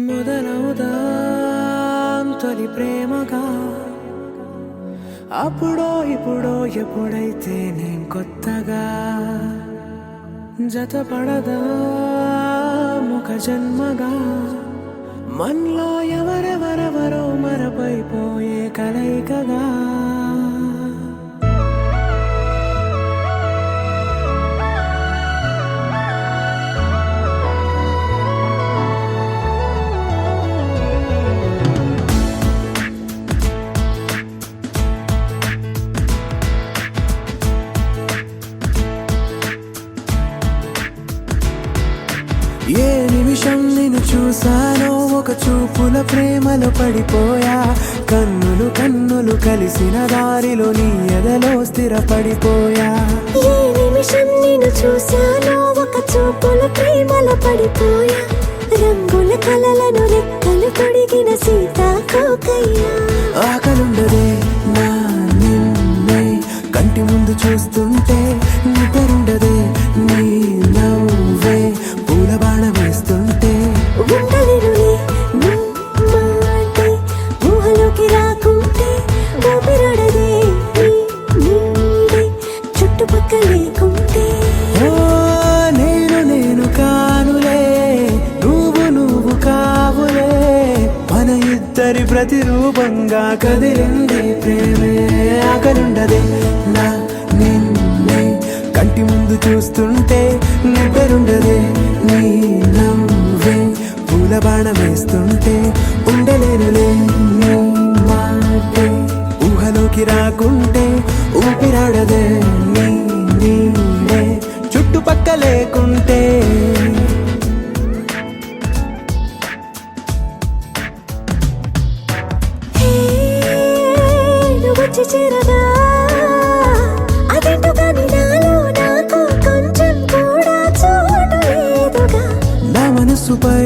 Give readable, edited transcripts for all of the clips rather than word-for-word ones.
మొదలవుదాం తొలి ప్రేమగా అప్పుడో ఇప్పుడో ఎప్పుడైతే నేను కొత్తగా జతపడదా ఒక జన్మగా మనలో ఎవరెవరెవరో మరపైపోయే కలయికగా ఏ నిమిషం నిన్ను చూసానో ఒక చూపుల ప్రేమలో పడిపోయా కన్నులు కన్నులు కలిసిన దారిలో నీ ఎదలో స్థిరపడిపోయా ఏ నిమిషం నిన్ను చూసానో ఒక చూపుల ప్రేమలో పడిపోయా రంగుల కలలను రెక్కలు తొడిగిన సీతాకోకయ్యా ఆకలుండదే నా నిన్నే కంటి ముందు చూస్తుంటే నిద్రుండదే నీ నవ్వే పూల బాణ వేస్తుంటే ఉండలేనులే నీ మాటే ఊహలోకి రాకుంటే ఊపిరాడదే నీ నీడే చుట్టుపక్కల లేకుంటే ఓ నేను కానులే నువ్వు కావులే మన ఇద్దరి ప్రతిరూపంగా కదిలింది ప్రేమే ఆకలుండదే నా నిన్నే కంటి ముందు చూస్తుంటే నిద్రుండదే నీ నవ్వే పూల బాణ వేస్తుంటే ఉండలేనులే నీ మాటే ఊహలోకి రాకుంటే ఊపిరాడదే నీ నీడే చుట్టుపక్క లేకుంటే వచ్చి చేరగా అదేంటో కానీ నాలో నాకు కొంచెం కూడా చోటు లేదుగా నా మనసుపై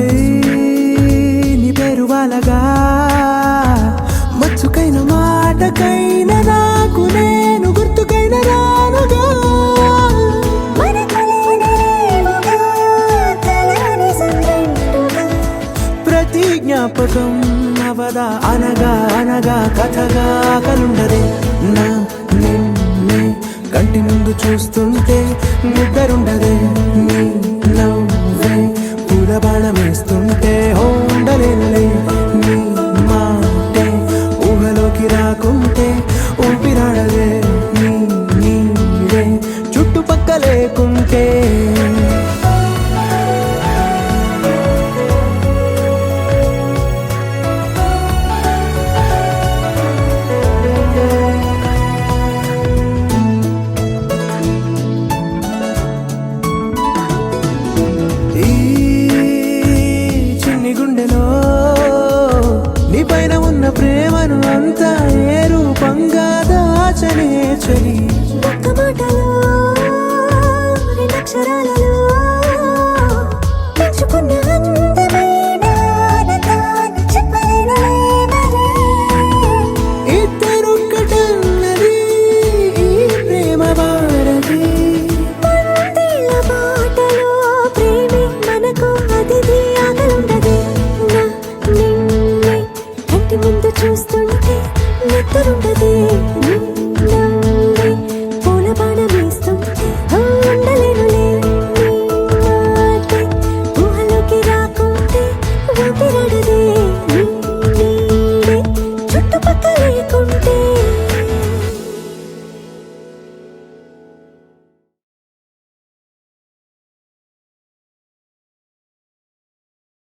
నీ పేరు వాలగా మచ్చుకైన మాటకైన నాకు నేను గుర్తుకైన రానుగా మన కలయికలేవుగా, కలని సంరెండుగా. ప్రతి జ్ఞాపకం అవదా అనగా అనగా కథగా కలుండదే నా నిన్నే కంటి ముందు చూస్తుంటే నిద్రుండదే నీ